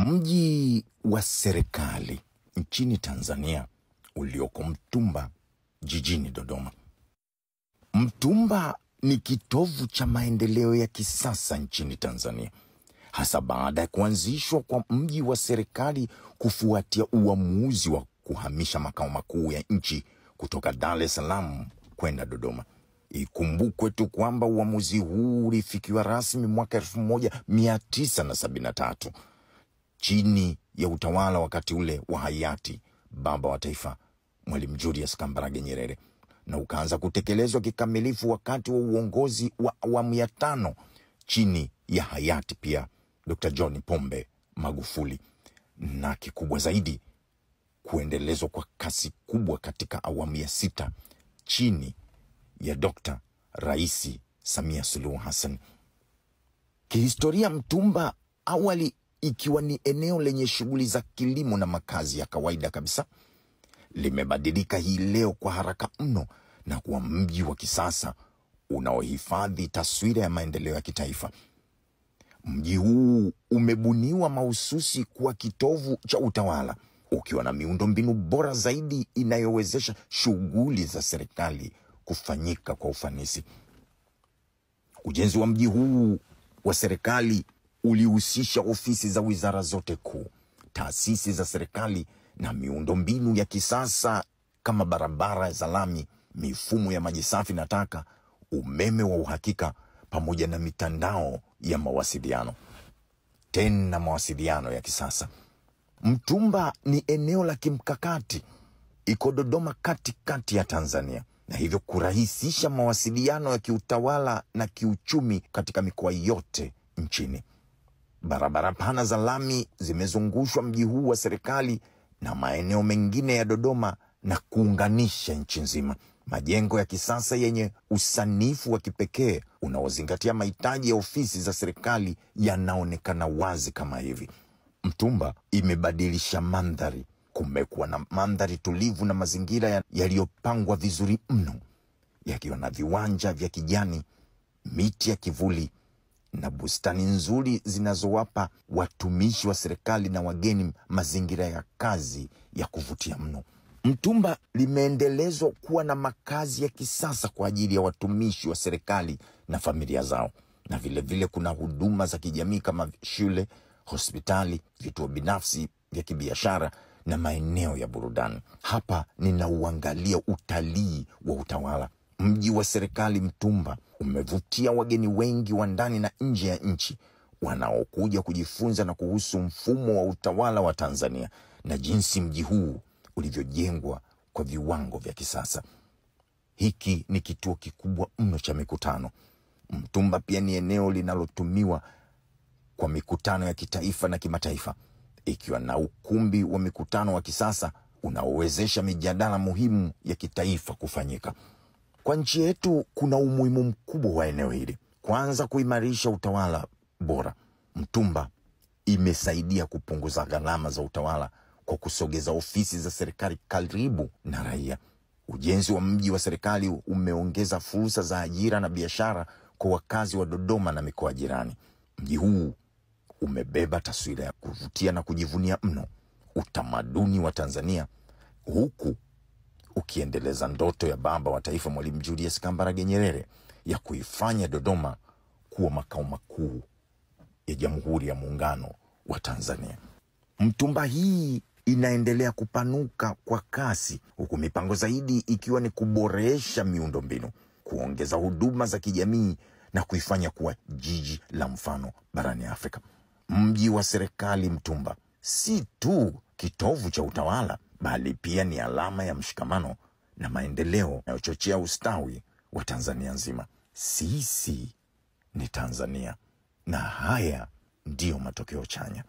Mji wa serikali nchini Tanzania ulioko Mtumba jijini Dodoma. Mtumba ni kitovu cha maendeleo ya kisasa nchini Tanzania, hasa baada ya kuanzishwa kwa mji wa serikali kufuatia uamuzi wa kuhamisha makao makuu ya nchi kutoka Dar es Salaam kwenda Dodoma. Ikumbukwe tu kwamba uamuzi huu ulifikiwa rasmi mwaka 1973 chini ya utawala wakati ule wa hayati baba wa taifa Mwalimu Julius Kambarage Nyerere, na ukaanza kutekelezwa kikamilifu wakati wa uongozi wa awamu ya 5 chini ya hayati pia Dr. John Pombe Magufuli, na kikubwa zaidi kuendelezwa kwa kasi kubwa katika awamu ya 6 chini ya Dr. Raisi Samia Suluhu Hassan. Kihistoria, Mtumba awali ikiwa ni eneo lenye shughuli za kilimo na makazi ya kawaida kabisa, limebadilika hii leo kwa haraka mno na kuwa mji wa kisasa unaohifadhi taswira ya maendeleo ya kitaifa. Mji huu umebuniwa mahususi kuwa kitovu cha utawala, ukiwa na miundombinu bora zaidi inayowezesha shughuli za serikali kufanyika kwa ufanisi. Ujenzi wa mji huu wa serikali ulihusisha ofisi za wizara zote kuu, taasisi za serikali na miundombinu ya kisasa kama barabara za lami, mifumo ya maji safi na taka, umeme wa uhakika, pamoja na mitandao ya mawasiliano. Tena mawasiliano ya kisasa. Mtumba ni eneo la kimkakati, iko Dodoma katikati ya Tanzania, na hivyo kurahisisha mawasiliano ya kiutawala na kiuchumi katika mikoa yote nchini. Barabara pana za lami zimezungushwa mji huu wa serikali na maeneo mengine ya Dodoma na kuunganisha nchi nzima. Majengo ya kisasa yenye usanifu wa kipekee unaozingatia mahitaji ya ofisi za serikali yanaonekana wazi kama hivi. Mtumba imebadilisha mandhari. Kumekuwa na mandhari tulivu na mazingira yaliyopangwa vizuri mno, yakiwa na viwanja vya kijani, miti ya kivuli na bustani nzuri zinazowapa watumishi wa serikali na wageni mazingira ya kazi ya kuvutia mno. Mtumba limeendelezwa kuwa na makazi ya kisasa kwa ajili ya watumishi wa serikali na familia zao, na vile kuna huduma za kijamii kama shule, hospitali, vituo binafsi vya kibiashara na maeneo ya burudani. Hapa ninauangalia utalii wa utawala. Mji wa serikali Mtumba umevutia wageni wengi wa ndani na nje ya nchi wanaokuja kujifunza na kuhusu mfumo wa utawala wa Tanzania na jinsi mji huu ulivyojengwa kwa viwango vya kisasa. Hiki ni kituo kikubwa mno cha mikutano. Mtumba pia ni eneo linalotumiwa kwa mikutano ya kitaifa na kimataifa, ikiwa na ukumbi wa mikutano wa kisasa unaowezesha mijadala muhimu ya kitaifa kufanyika. Kwa nchi yetu kuna umuhimu mkubwa wa eneo hili. Kwanza, kuimarisha utawala bora. Mtumba imesaidia kupunguza gharama za utawala kwa kusogeza ofisi za serikali karibu na raia. Ujenzi wa mji wa serikali umeongeza fursa za ajira na biashara kwa wakazi wa Dodoma na mikoa jirani. Mji huu umebeba taswira ya kuvutia na kujivunia mno utamaduni wa Tanzania, huku ukiendeleza ndoto ya baba wa taifa Mwalimu Julius Kambarage Nyerere ya kuifanya Dodoma kuwa makao makuu ya Jamhuri ya Muungano wa Tanzania. Mtumba hii inaendelea kupanuka kwa kasi, huku mipango zaidi ikiwa ni kuboresha miundombinu, kuongeza huduma za kijamii na kuifanya kuwa jiji la mfano barani Afrika. Mji wa serikali Mtumba si tu kitovu cha utawala, bali pia ni alama ya mshikamano na maendeleo yanayochochea ustawi wa Tanzania nzima. Sisi ni Tanzania, na haya ndiyo matokeo chanya.